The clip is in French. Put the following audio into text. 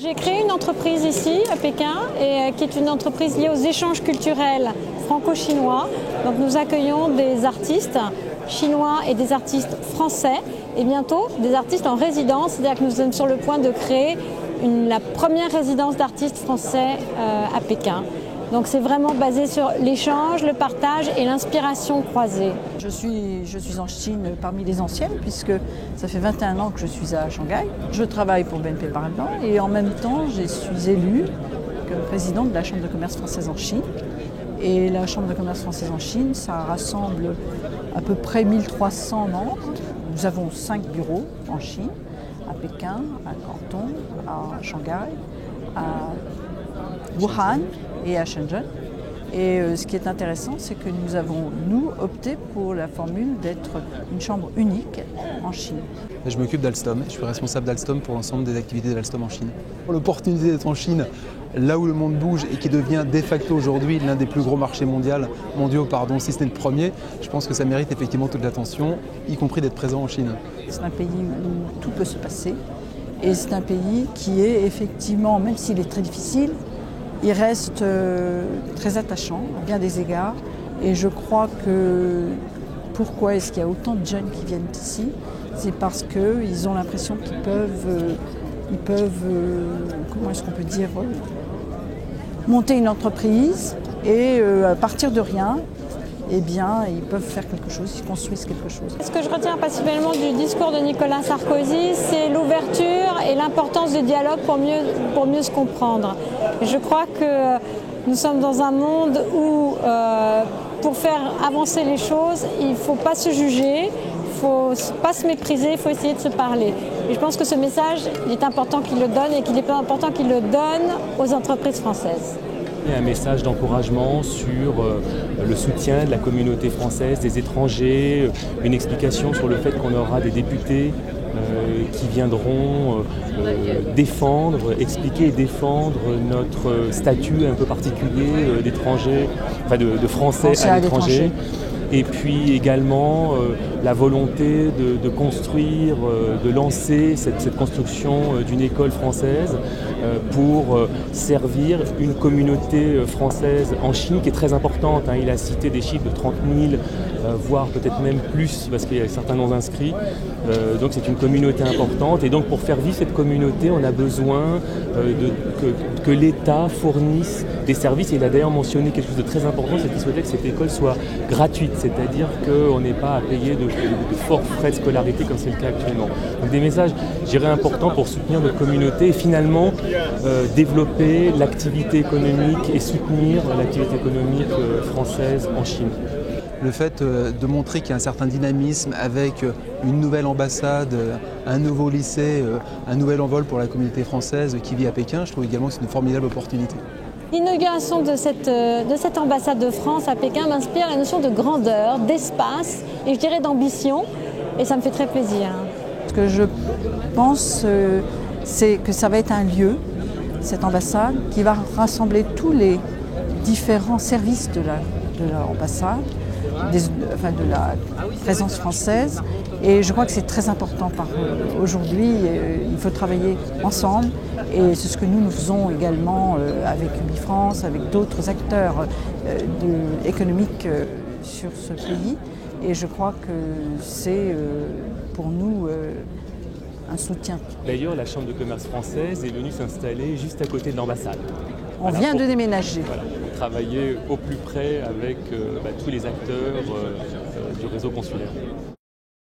J'ai créé une entreprise ici à Pékin qui est une entreprise liée aux échanges culturels franco-chinois. Donc nous accueillons des artistes chinois et des artistes français et bientôt des artistes en résidence, c'est-à-dire que nous sommes sur le point de créer la première résidence d'artistes français à Pékin. Donc c'est vraiment basé sur l'échange, le partage et l'inspiration croisée. Je suis en Chine parmi les anciennes puisque ça fait 21 ans que je suis à Shanghai. Je travaille pour BNP Paribas et en même temps je suis élue comme présidente de la Chambre de commerce française en Chine. Et la Chambre de commerce française en Chine, ça rassemble à peu près 1300 membres. Nous avons 5 bureaux en Chine, à Pékin, à Canton, à Shanghai, à Wuhan et à Shenzhen. Et ce qui est intéressant, c'est que nous avons, opté pour la formule d'être une chambre unique en Chine. Je m'occupe d'Alstom, je suis responsable d'Alstom pour l'ensemble des activités d'Alstom en Chine. L'opportunité d'être en Chine, là où le monde bouge et qui devient de facto aujourd'hui l'un des plus gros marchés mondiaux, si ce n'est le premier, je pense que ça mérite effectivement toute l'attention, y compris d'être présent en Chine. C'est un pays où tout peut se passer et c'est un pays qui est effectivement, même s'il est très difficile, il reste très attachant à bien des égards et je crois que pourquoi est-ce qu'il y a autant de jeunes qui viennent ici? C'est parce qu'ils ont l'impression qu'ils peuvent, comment est-ce qu'on peut dire, monter une entreprise et à partir de rien, eh bien, ils peuvent faire quelque chose, ils construisent quelque chose. Ce que je retiens principalement du discours de Nicolas Sarkozy, c'est l'ouverture et l'importance du dialogue pour mieux se comprendre. Et je crois que nous sommes dans un monde où, pour faire avancer les choses, il ne faut pas se juger, il ne faut pas se mépriser, il faut essayer de se parler. Et je pense que ce message, il est important qu'il le donne et qu'il est important qu'il le donne aux entreprises françaises. Un message d'encouragement sur le soutien de la communauté française, des étrangers, une explication sur le fait qu'on aura des députés qui viendront expliquer et défendre notre statut un peu particulier d'étrangers, enfin de Français à l'étranger. Et puis également la volonté de construire, de lancer cette construction d'une école française pour servir une communauté française en Chine qui est très importante. Il a cité des chiffres de 30 000, voire peut-être même plus parce qu'il y a certains noms inscrits. Donc c'est une communauté importante et donc pour faire vivre cette communauté, on a besoin que l'État fournisse des services. Et il a d'ailleurs mentionné quelque chose de très important, c'est qu'il souhaitait que cette école soit gratuite, c'est-à-dire qu'on n'ait pas à payer de forts frais de scolarité comme c'est le cas actuellement. Donc des messages, je dirais, importants pour soutenir notre communauté et finalement développer l'activité économique et soutenir l'activité économique française en Chine. Le fait de montrer qu'il y a un certain dynamisme avec une nouvelle ambassade, un nouveau lycée, un nouvel envol pour la communauté française qui vit à Pékin, je trouve également que c'est une formidable opportunité. L'inauguration de cette ambassade de France à Pékin m'inspire la notion de grandeur, d'espace et je dirais d'ambition et ça me fait très plaisir. Ce que je pense, c'est que ça va être un lieu, cette ambassade, qui va rassembler tous les différents services de l'ambassade, de la présence française. Et je crois que c'est très important aujourd'hui. Il faut travailler ensemble et c'est ce que nous faisons également avec UbiFrance, avec d'autres acteurs économiques sur ce pays. Et je crois que c'est pour nous un soutien. D'ailleurs, la Chambre de commerce française est venue s'installer juste à côté de l'ambassade. On vient de déménager. Voilà, pour travailler au plus près avec tous les acteurs du réseau consulaire.